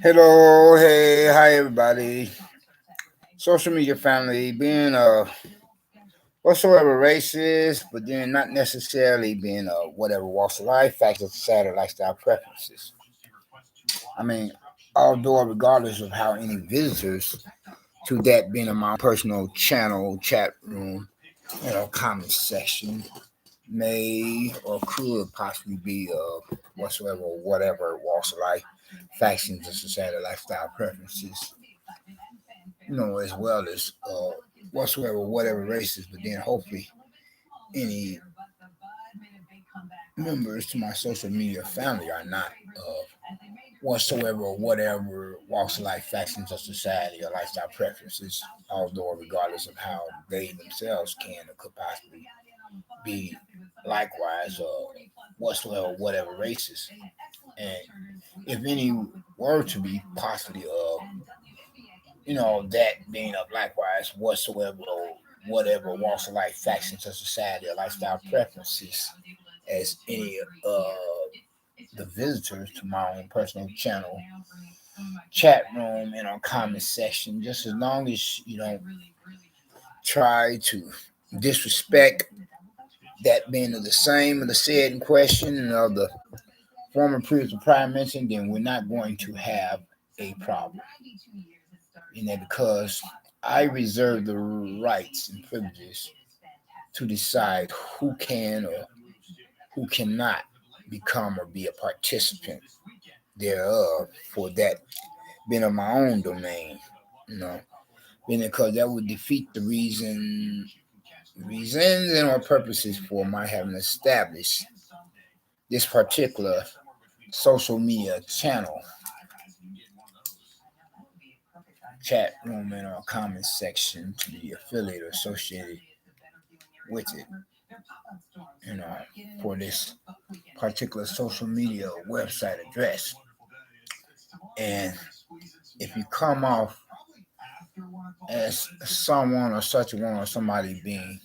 Hello, hey, hi everybody. Social media family being whatsoever racist, but then not necessarily being whatever walks of life, factors, society, lifestyle preferences. I mean, although regardless of how any visitors to that being in my personal channel, chat room, comment section may or could possibly be whatsoever, whatever walks of life, factions, and society, lifestyle preferences. As well as whatsoever, whatever races, but then hopefully any members to my social media family are not whatsoever or whatever walks of life, factions of society, or lifestyle preferences, although regardless of how they themselves can or could possibly be likewise whatsoever, whatever races. And if any were to be possibly that being of likewise whatsoever or whatever walks of life, factions of society, or lifestyle preferences, as any of the visitors to my own personal channel, chat room, and on comment section, just as long as you don't try to disrespect that being of the same of the said in question and of the former previous prior mentioned, then we're not going to have a problem. Because I reserve the rights and privileges to decide who can or who cannot become or be a participant thereof for that being of my own domain, because that would defeat the reasons and or purposes for my having established this particular social media channel, chat room, and our comment section to be affiliated or associated with it, for this particular social media website address. And if you come off as someone or such a one or somebody being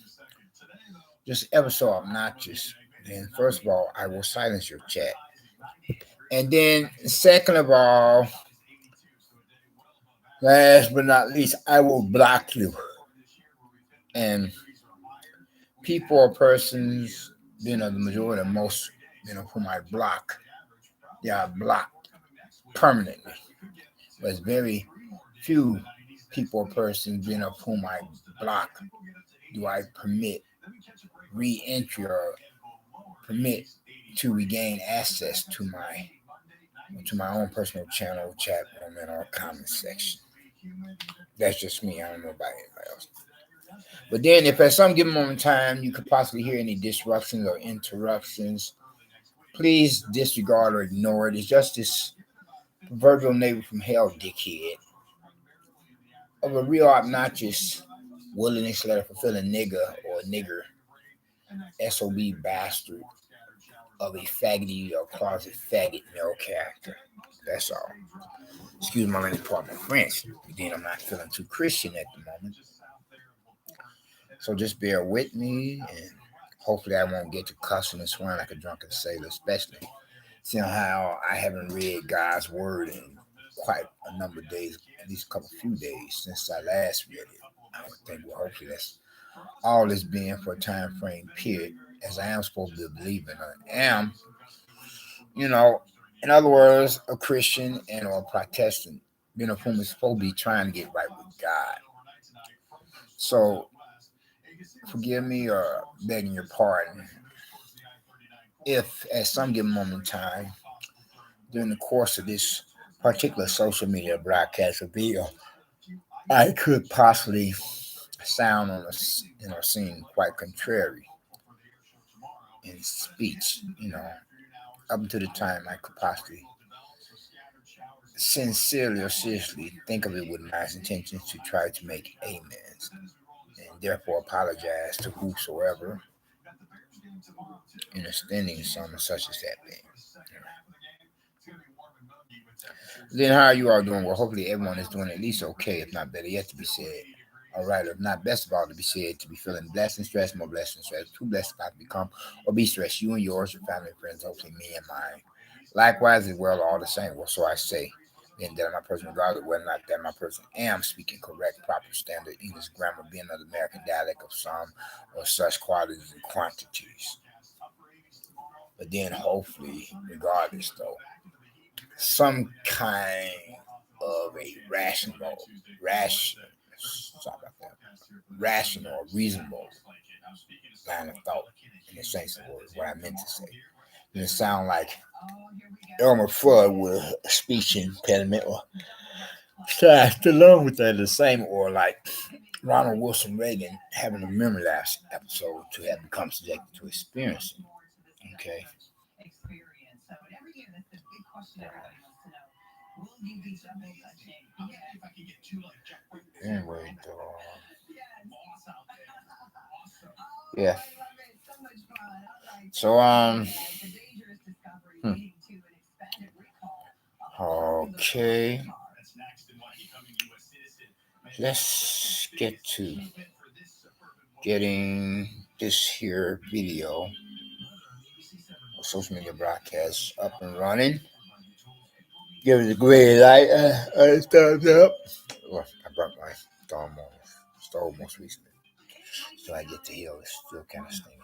just ever so obnoxious, then first of all, I will silence your chat. And then second of all, last but not least, I will block you. And people or persons, the majority of most, whom I block, they are blocked permanently. But it's very few people or persons, of whom I block, do I permit re-entry or permit to regain access to my own personal channel, chat room, and our comment section. That's just me. I don't know about anybody else. But then, if at some given moment in time you could possibly hear any disruptions or interruptions, please disregard or ignore it. It's just this proverbial neighbor from hell, dickhead, of a real obnoxious, willingness letter fulfilling nigger or nigger, SOB bastard, of a faggoty or closet faggot male character. That's all. Excuse my language, part of my French. Then I'm not feeling too Christian at the moment. So just bear with me, and hopefully I won't get to cussing and swearing like a drunken sailor, especially seeing how I haven't read God's word in quite a number of days, at least a few days since I last read it. I would think, well, hopefully that's all it's been for a time frame period, as I am supposed to believe in. I am, in other words, a Christian and or a Protestant, of whom is supposed to be trying to get right with God. So forgive me or begging your pardon if at some given moment in time during the course of this particular social media broadcast or video, I could possibly sound on a seem quite contrary in speech, up until the time I could possibly sincerely or seriously think of it with nice intentions to try to make amends, and therefore apologize to whosoever in extending something such as that being. Then how are you all doing? Well, hopefully everyone is doing at least okay, if not better yet to be said. all right, or not best of all to be said, to be feeling blessed and stressed, more blessed and stressed, too blessed about to become or be stressed, you and yours, your family and friends, hopefully me and mine. Likewise, as well, all the same. Well, so I say, then that my person, regardless of whether or not that my person am speaking correct, proper standard English grammar, being of the American dialect of some or such qualities and quantities. But then, hopefully, regardless, though, some kind of a rational, reasonable line of thought in the sense of what I meant to say. And it sound like Elmer Fudd with a speech impediment, or along with that the same, or like Ronald Wilson Reagan having a memory lapse episode to have become subjected to experiencing. Okay. Anyway, yeah. So okay. Let's get to getting this here video, social media broadcast up and running. Give it a green light. Thumbs up. Well, I brought my stove most recently, so I get to hear it's still kind of stinging.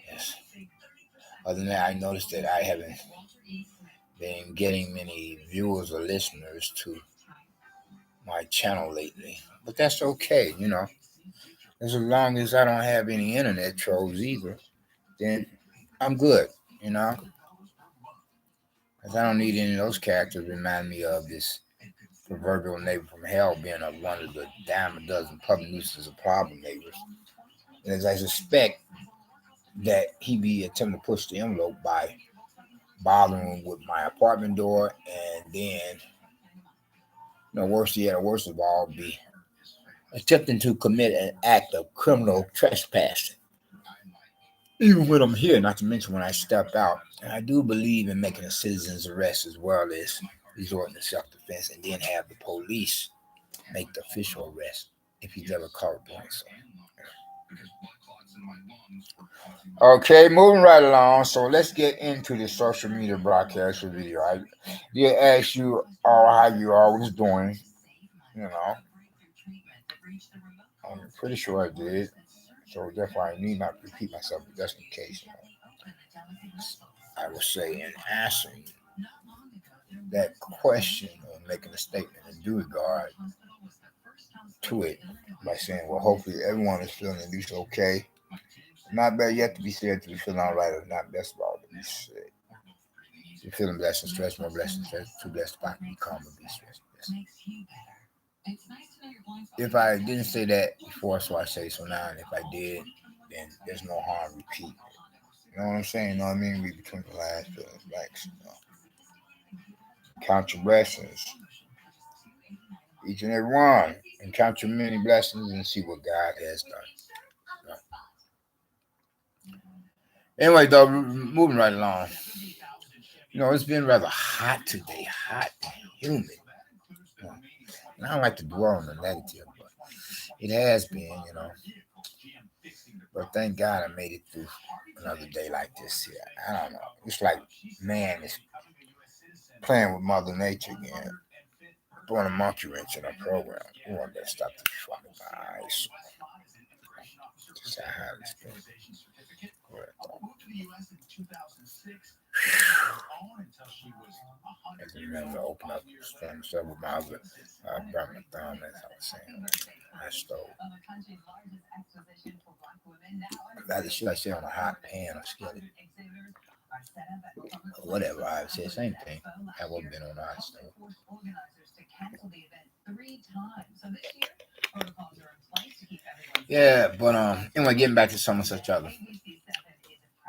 Yes. Other than that, I noticed that I haven't been getting many viewers or listeners to my channel lately, but that's okay, as long as I don't have any internet trolls either, then I'm good, because I don't need any of those characters to remind me of this proverbial neighbor from hell being one of the dime a dozen public nuisances of problem neighbors. And as I suspect that he be attempting to push the envelope by bothering with my apartment door, and then, worse of all, be attempting to commit an act of criminal trespassing. Even when I'm here, not to mention when I step out. And I do believe in making a citizen's arrest as well as resorting to self-defense, and then have the police make the official arrest if he's ever caught doing so. Okay, moving right along. So let's get into the social media broadcast video. I did ask you all how you all was doing. I'm pretty sure I did. So therefore, I need not repeat myself, but just in case. I will say in answering that question or making a statement in due regard to it by saying, well, hopefully everyone is feeling at least okay. Not bad yet to be said to be feeling all right, or not best of all to be said. You're feeling blessed and stressed, more blessed and stressed, too blessed to be calm and be stressed. If I didn't say that before, so I say so now, and if I did, then there's no harm repeating. You know what I'm saying? You know what I mean? Read between the lines, feeling blanks. Count your blessings, each and every one, and count your many blessings and see what God has done. Anyway, though, moving right along. It's been rather hot today, hot and humid. And I don't like to dwell on the negative, but it has been, But thank God I made it through another day like this here. I don't know. It's like man is playing with Mother Nature again, throwing a monkey wrench in our program. We want to stop the fucking eyes. Just how it's been. I can remember to open up the strong stuff with my other brought my thumb, as I was saying. I stole. Should I say on a hot pan or skillet? Or whatever, I would say the same thing. I've been on a hot stove. Yeah, but anyway, getting back to some of such other.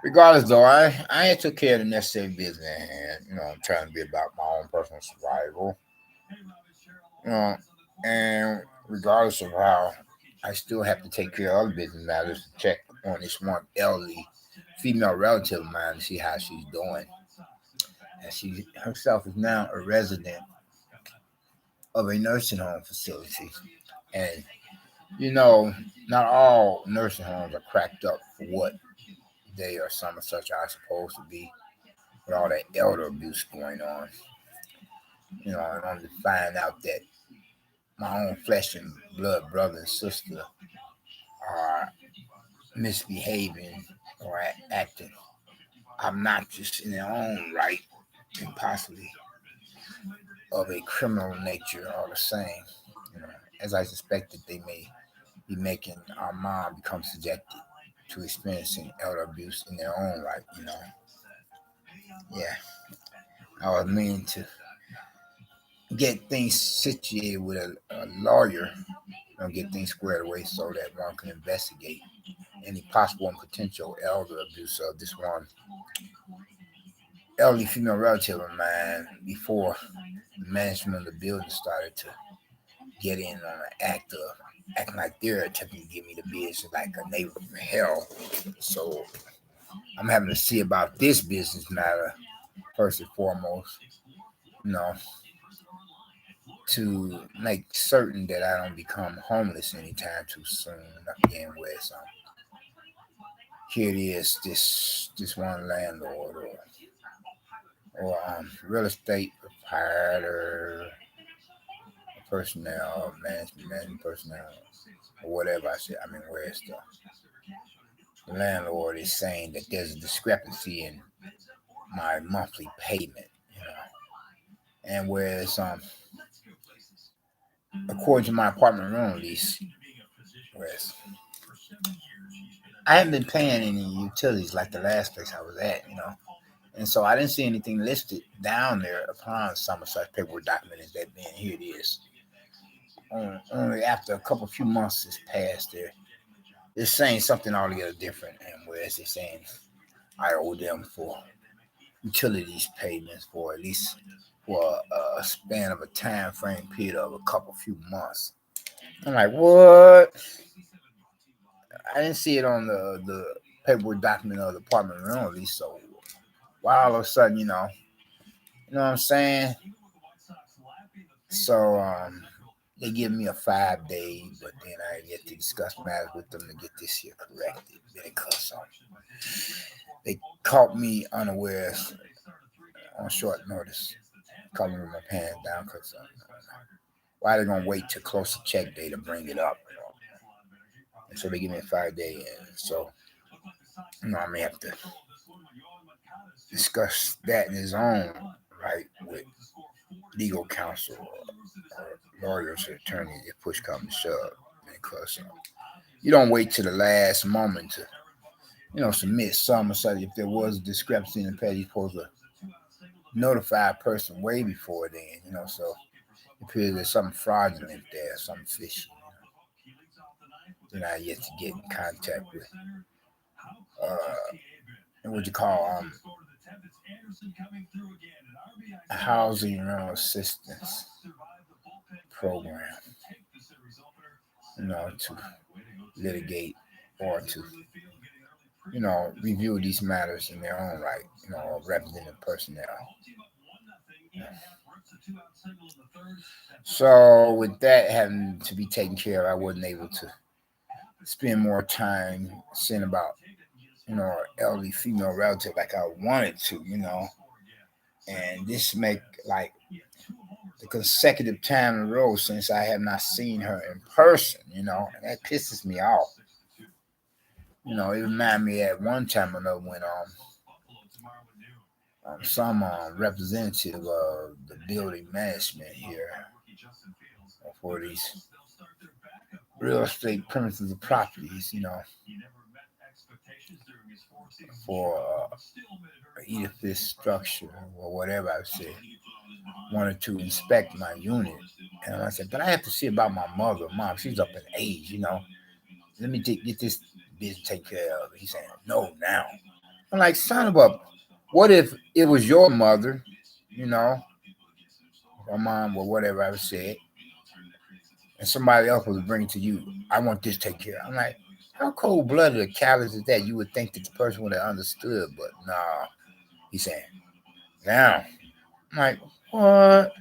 Regardless, though, I took care of the necessary business at hand. I'm trying to be about my own personal survival. And regardless of how, I still have to take care of other business matters to check on this one elderly female relative of mine to see how she's doing. And she herself is now a resident of a nursing home facility. And not all nursing homes are cracked up for what they or some of such are supposed to be, with all that elder abuse going on. And only to find out that my own flesh and blood brother and sister are misbehaving or acting obnoxious in their own right, and possibly of a criminal nature all the same. As I suspected, they may be making our mom become subjected to experiencing elder abuse in their own right. Yeah, I was meaning to get things situated with a lawyer, get things squared away so that one can investigate any possible and potential elder abuse of this one elderly female relative of mine before the management of the building started to get in on an act of acting like they're attempting to give me the business like a neighbor from hell. So I'm having to see about this business matter first and foremost, to make certain that I don't become homeless anytime too soon. Again, where here it is, this one landlord or real estate proprietor, personnel, management personnel, or whatever I said. Where it's the landlord is saying that there's a discrepancy in my monthly payment, and whereas according to my apartment rental lease, whereas I haven't been paying any utilities like the last place I was at, and so I didn't see anything listed down there upon some of such paperwork documents that being here it is. Only after a few months has passed, they're saying something altogether different, and whereas they're saying I owe them for utilities payments for at least for a span of a time frame period of a few months. I'm like, what? I didn't see it on the paperwork document of the apartment rental lease. So why all of a sudden, you know what I'm saying? So they give me a 5 day, but then I get to discuss matters with them to get this here corrected because they caught me unawares on short notice, caught me with my pants down because why are they gonna wait till close to check day to bring it up? And so they give me a 5 day, and so I may have to discuss that in his own right with legal counsel or lawyers or attorneys if push comes to shove, because you don't wait till the last moment to submit some or such. If there was a discrepancy in the pay, you're supposed to notify a person way before then, so it appears there's something fraudulent there, something fishy. Then I yet to get in contact with what you call a housing rental assistance program, to litigate or to review these matters in their own right, representing personnel. So with that having to be taken care of, I wasn't able to spend more time seeing about elderly female relative like I wanted to, and this make like the consecutive time in a row since I have not seen her in person, and that pisses me off. It reminded me at one time or another when some representative of the building management here for these real estate premises and properties, for edifice structure or whatever I said, wanted to inspect my unit. And I said, but I have to see about my mother. Mom, she's up in age, Let me get this business taken care of. He's saying, no, now. I'm like, son of a, what if it was your mother, or mom or whatever I said, and somebody else was bringing to you, I want this taken care of. I'm like, how cold-blooded or callous is that? You would think that the person would have understood, but nah. He's saying, now. I'm like, what?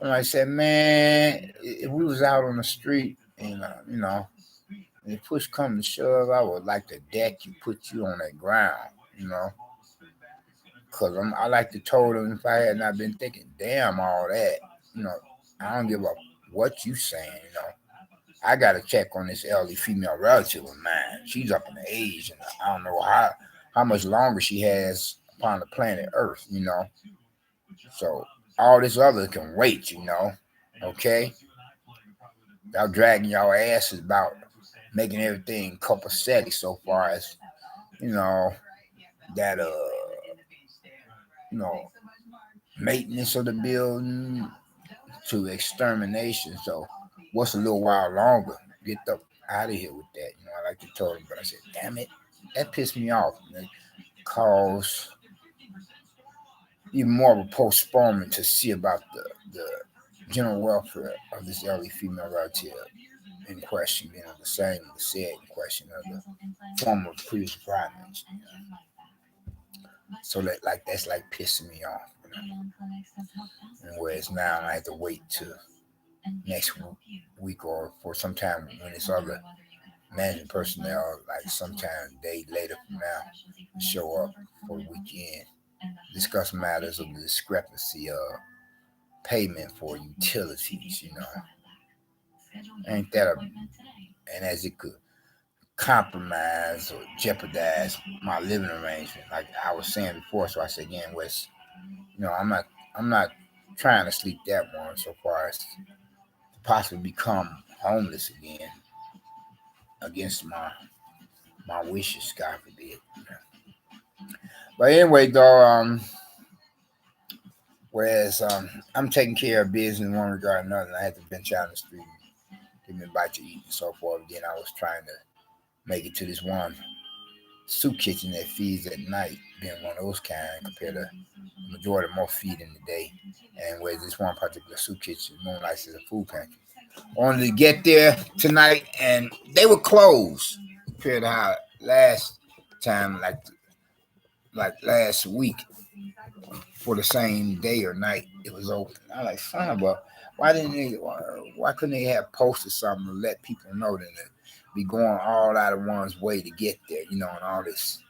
And I said, man, if we was out on the street And if push come to shove, I would like to deck you, put you on that ground, because I like to told them if I had not been thinking, damn all that, you know, I don't give a what you saying. I got to check on this elderly female relative of mine. She's up in the age, and I don't know how much longer she has upon the planet Earth. So all this other can wait. Okay? Y'all dragging y'all asses about making everything copacetic so far as, that, maintenance of the building to extermination. So what's a little while longer? Get the out of here with that. I like to tell them, but I said, damn it, that pissed me off. Cause even more of a postponement to see about the general welfare of this elderly female relative in question, the same said in question of the former previous prime minister. So that's like pissing me off. And whereas now I have to wait till next week or for some time when it's other management personnel, like sometime day later from now, show up for the weekend, discuss matters of the discrepancy of payment for utilities. Ain't that and as it could compromise or jeopardize my living arrangement, like I was saying before. So I said again, Wes, I'm not trying to sleep that one so far as to possibly become homeless again against my wishes, God forbid. But anyway, though, whereas I'm taking care of business in one regard or another, and I had to venture out in the street, give me a bite to eat and so forth. Then I was trying to make it to this one soup kitchen that feeds at night, being one of those kind compared to the majority of more feed in the day. And whereas this one particular soup kitchen moonlights as a food pantry. Only to get there tonight and they were closed compared to how last time, like last week, for the same day or night it was open. I like, son of a, why couldn't they have posted something to let people know that they be going all out of one's way to get there, and all this,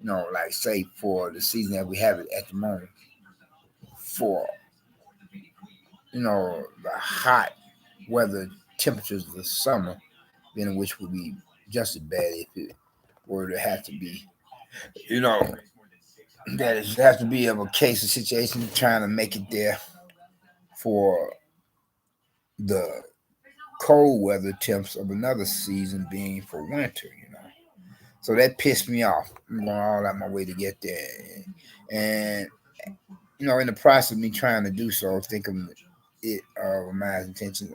like say for the season that we have it at the moment, for the hot weather temperatures of the summer, then which would be just as bad if it were to have to be, that it has to be of a case of situation trying to make it there for the cold weather temps of another season being for winter. So that pissed me off. I'm going all out my way to get there. And in the process of me trying to do so, think of it my intention.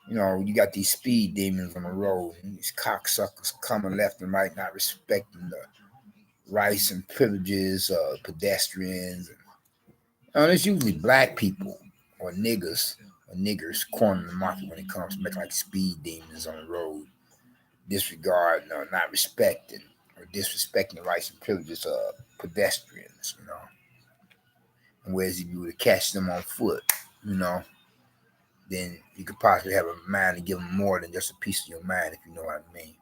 You got these speed demons on the road, and these cocksuckers coming left and right, not respecting the rights and privileges of pedestrians. And it's usually black people or niggers cornering the market when it comes to making like speed demons on the road, disregarding or not respecting or disrespecting the rights and privileges of pedestrians. And whereas if you were to catch them on foot, then you could possibly have a mind to give them more than just a piece of your mind, if you know what I mean.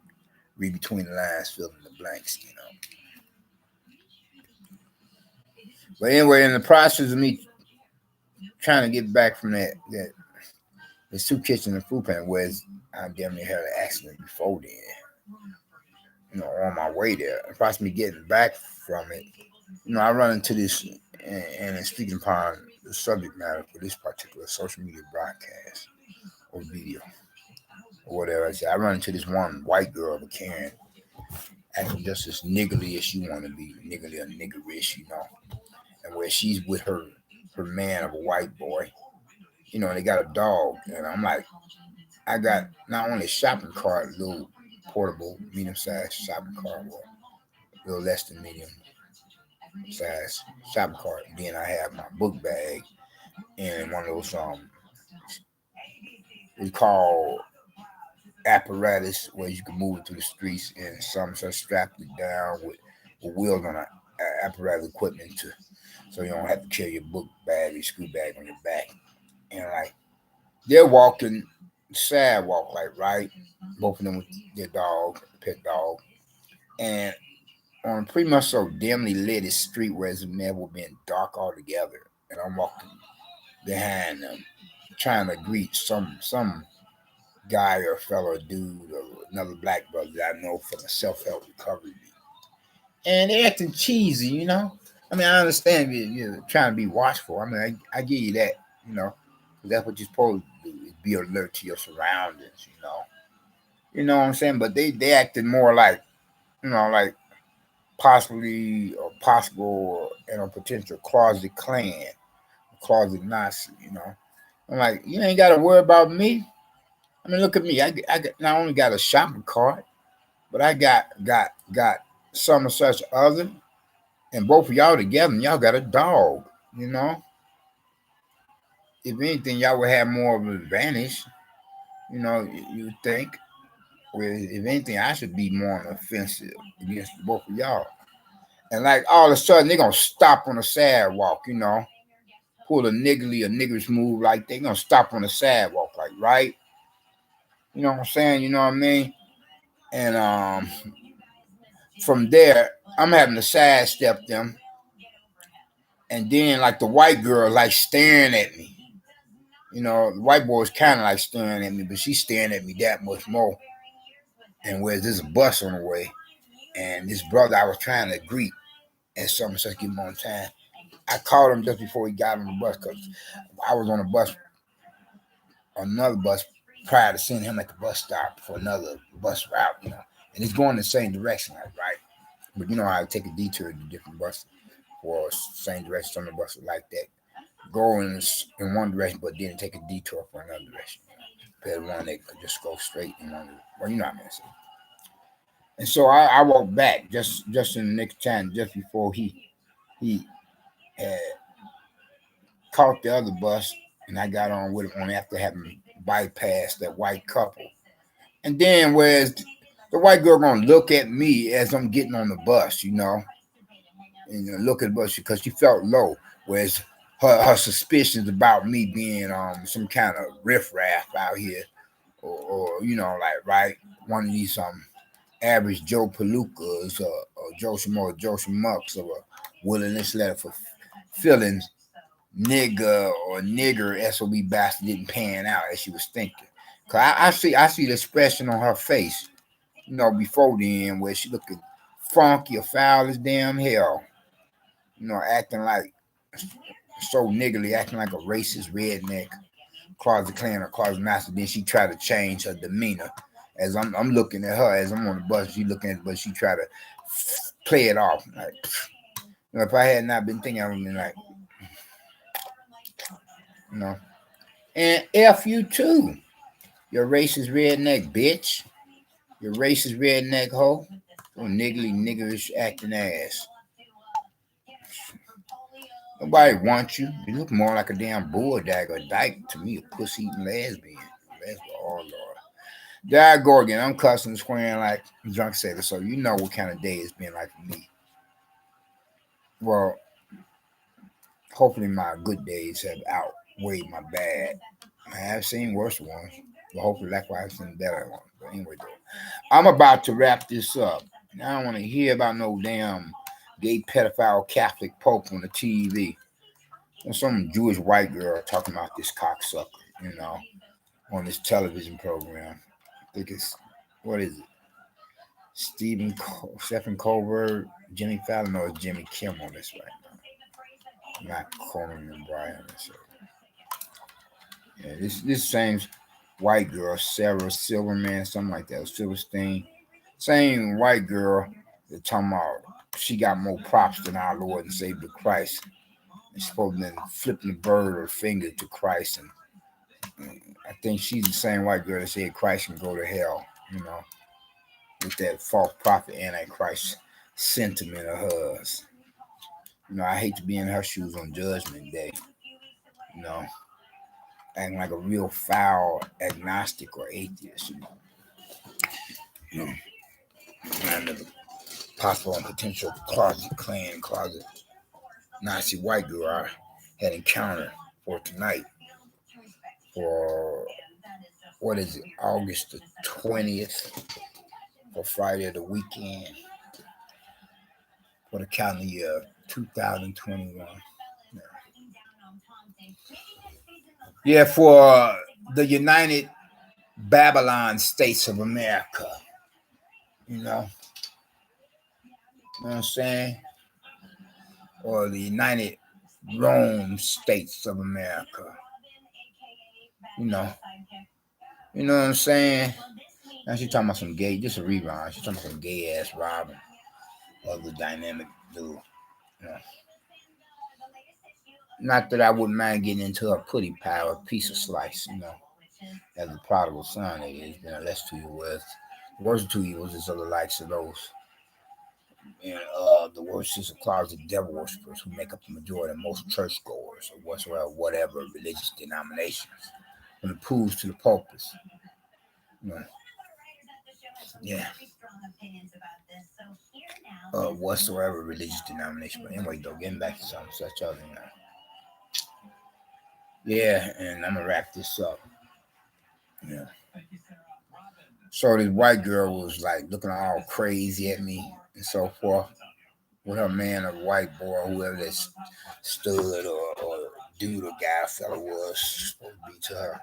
Read between the lines, fill in the blanks. But anyway, in the process of me trying to get back from that the soup kitchen and food pantry, whereas I damn near had an accident before then, on my way there. Approximately getting back from it, I run into this, and speaking upon the subject matter for this particular social media broadcast or video or whatever I say, I run into this one white girl, a Karen, acting just as niggly as you want to be, niggly or niggerish, and where she's with her man of a white boy, and they got a dog, and I'm like, I got not only a shopping cart, a little portable, medium-sized shopping cart, or a little less than medium-sized shopping cart. Then I have my book bag and one of those we call apparatus where you can move it through the streets, and some just strapped it down with wheels on apparatus equipment so you don't have to carry your book bag, your school bag on your back. And like they're walking sidewalk, like right, both of them with their dog, pet dog, and on a pretty much so dimly lit street where it's never been dark altogether, and I'm walking behind them, trying to greet some guy or fellow dude or another black brother that I know from a self-help recovery group. And they're acting cheesy, you know. I mean, I understand you're trying to be watchful. I mean, I give you that, you know, 'cause that's what you're supposed to do, is be alert to your surroundings, you know. You know what I'm saying? But they acted more like, you know, like possibly or possible and a potential closet Klan, closet Nazi, you know. I'm like, you ain't got to worry about me. I mean, look at me. I not only got a shopping cart, but I got some such other, and both of y'all together, and y'all got a dog. You know, if anything, y'all would have more of an advantage. You know, you would think. Well, if anything, I should be more on the offensive against both of y'all. And like all of a sudden, they're gonna stop on the sidewalk. You know, pull a niggerish move like they're gonna stop on the sidewalk, like right. You know what I'm saying? You know what I mean? And from there, I'm having to sidestep them, and then like the white girl like staring at me. You know, the white boy is kind of like staring at me, but she's staring at me that much more. And whereas there's a bus on the way, and this brother I was trying to greet, and something says give him on time. I called him just before he got on the bus because I was on a bus, another bus, prior to seeing him at the bus stop for another bus route, you know. And he's going in the same direction, like, right? But you know how I take a detour to different buses for same direction. Some of the buses like that go in one direction, but then take a detour for another direction. Compared to one that could just go straight in one. Well, you know what I mean. And so I walked back just in the next time, just before he had caught the other bus, and I got on with him after having bypassed that white couple. And then whereas the white girl gonna look at me as I'm getting on the bus, you know, and look at the bus because she felt low. Whereas her suspicions about me being some kind of riffraff out here, or you know, like right, one of these average Joe Palookas or Joe Schmucks of a willingness letter for feeling nigga or nigger SOB bastard didn't pan out as she was thinking. Cause I see the expression on her face, you know, before then where she looking funky or foul as damn hell, you know, acting like so niggerly, acting like a racist redneck, closet clan or closet master. Then she tried to change her demeanor. As I'm looking at her as I'm on the bus, she looking at, but she tried to play it off. Like, you know, if I had not been thinking, I would have been like, you know, and F you too. You racist redneck bitch. You racist redneck hoe. Your niggerish acting ass. Nobody wants you. You look more like a damn bulldog or dyke to me, a pussy eating lesbian. Oh Lord. There I go again. I'm cussing and swearing like a drunk sailor, so you know what kind of day it's been like for me. Well, hopefully my good days have outweighed my bad. I have seen worse ones, but hopefully likewise I've seen better ones. But anyway, though, I'm about to wrap this up. I don't want to hear about no damn gay pedophile Catholic Pope on the TV. And some Jewish white girl talking about this cocksucker, you know, on this television program. I think it's, what is it? Stephen Colbert, Jimmy Fallon, or Jimmy Kimmel on this right now. Not Conan O'Brien. So, yeah, this same white girl, Sarah Silverman, something like that, Silverstein. Same white girl that talking about she got more props than our Lord and Savior Christ. And supposed to be flipping the bird or finger to Christ. And I think she's the same white girl that said Christ can go to hell, you know, with that false prophet antichrist sentiment of hers. You know, I hate to be in her shoes on Judgment Day, you know, acting like a real foul agnostic or atheist, you know, and the possible and potential closet Nazi white girl I had encountered for tonight for what is it, August the 20th for Friday of the weekend for the calendar year 2021. Yeah, for the United Babylon States of America. You know what I'm saying? Or the United Rome States of America. You know what I'm saying? Now she's talking about some gay, just a rerun. She's talking about some gay ass Robin of the dynamic dude. You know. Not that I wouldn't mind getting into a putty pie or a piece of slice, as a prodigal son it is, less two evils. The worst of two evils is of the likes of those. And the worst is the closet devil worshippers who make up the majority of most churchgoers or whatever religious denominations, from the pools to the pulpits. Yeah. Whatsoever religious denomination. But anyway, though, getting back to something such other, Yeah, and I'm gonna wrap this up. Yeah. So this white girl was like looking all crazy at me and so forth, with her man or white boy or whoever that stood or dude or guy or fella was supposed to be to her,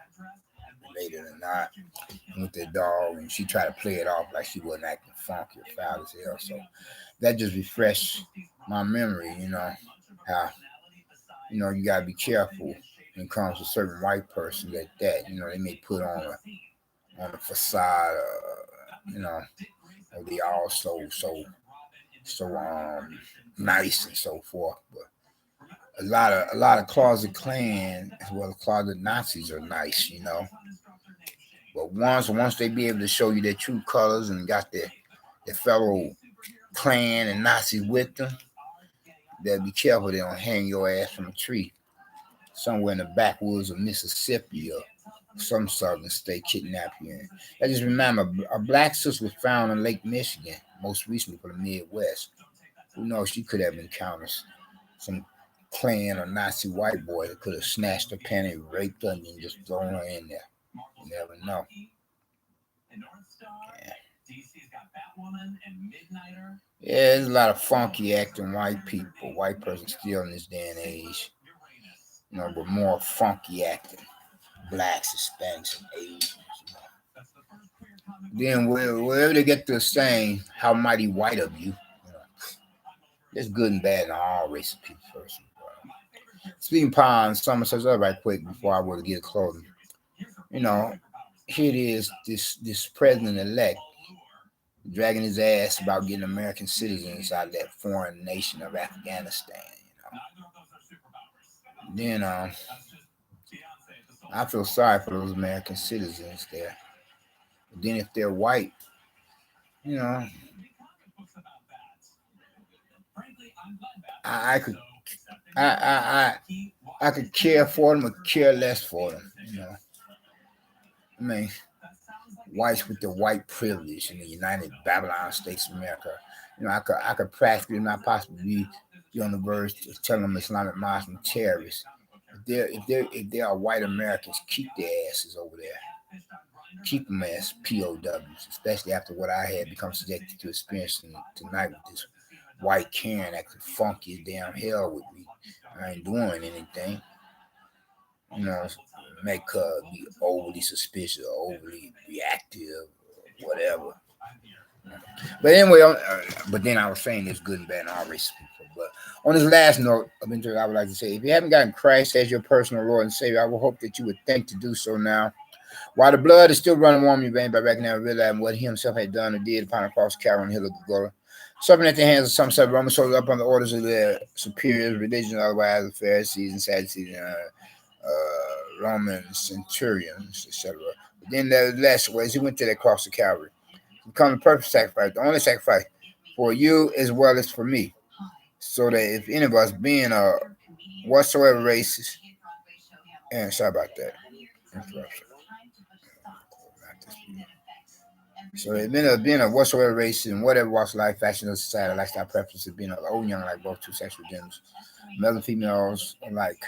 related or not, with their dog, and she tried to play it off like she wasn't acting funky or foul as hell. So that just refreshed my memory, how you gotta be careful when it comes to certain white person that they may put on a facade, or they all so nice and so forth. But a lot of closet Klan as well as closet Nazis are nice, But once they be able to show you their true colors and got their fellow Klan and Nazis with them, they'll be careful they don't hang your ass from a tree somewhere in the backwoods of Mississippi or some southern state, kidnap you. And I just remember a black sister was found in Lake Michigan, most recently from the Midwest. Who knows? She could have encountered some Klan or Nazi white boy that could have snatched her panty, raped her, and then just thrown her in there. You never know. Yeah. Yeah, there's a lot of funky acting white people, white person still in this day and age. But more funky acting blacks, Hispanics, and Asians. Then wherever they get to saying how mighty white of you, there's good and bad in all races of people first. Speaking upon some such other right quick before I were to get closing. Here it is, this president-elect dragging his ass about getting American citizens out of that foreign nation of Afghanistan. Then I feel sorry for those American citizens there. But then if they're white, I could I could care for them or care less for them. I mean, whites with the white privilege in the United Babylon States of America. I could practically not possibly be on the verge of telling them Islamic Muslim terrorists. If they are white Americans, keep their asses over there. Keep them as POWs, especially after what I had become subjected to experiencing tonight with this white Karen acting funky as damn hell with me. I ain't doing anything. Make her be overly suspicious, overly reactive, whatever. But anyway, but then I was saying there's good and bad in all races people. But on this last note of interview, I would like to say, if you haven't gotten Christ as your personal Lord and Savior, I would hope that you would think to do so now. While the blood is still running warm in your veins by recognizing and realizing what he himself had done and did upon the cross, Calvary, and hill of Golgotha, suffering at the hands of some such Roman soldiers up on the orders of their superiors, religion, otherwise the Pharisees and Sadducees, and Roman centurions, etc. But then nevertheless, as he went to that cross of Calvary, become the perfect sacrifice, the only sacrifice for you as well as for me, so that if any of us being whatsoever racist, and sorry about that, so it being a whatsoever race in whatever walks of life, fashion of society, lifestyle preferences, being old and young, like both two sexual genders, male and females alike.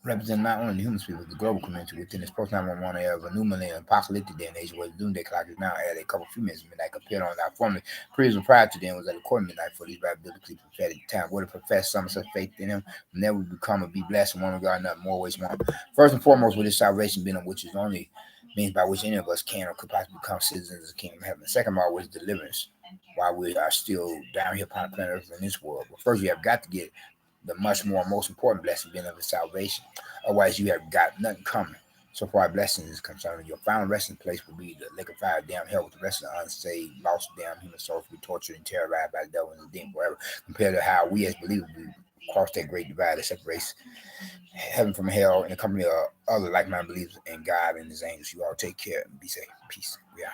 represent not only the human species, but the global community within this post-911 era of a new millennium apocalyptic day and age where the doomsday clock is now added a couple few minutes of midnight compared on our formerly previous prior to then was at a quarter midnight for these biblically prophetic time. Would have professed some such faith in him, and never would become or be blessed in one regard another, more ways one. First and foremost, with his salvation being of which is only means by which any of us can or could possibly become citizens of the kingdom of heaven. Second of all, was deliverance while we are still down here upon the planet Earth in this world. But first, we have got to get the much more most important blessing being of his salvation. Otherwise, you have got nothing coming. So far, blessings is concerned, your final resting place will be the lake of fire, damn hell, with the rest of the unsaved, lost, damn human souls will be tortured and terrorized by the devil and the demon forever. Compared to how we as believers we cross that great divide that separates heaven from hell in the company of other like-minded believers in God and His angels. You all take care and be safe. Peace. We out.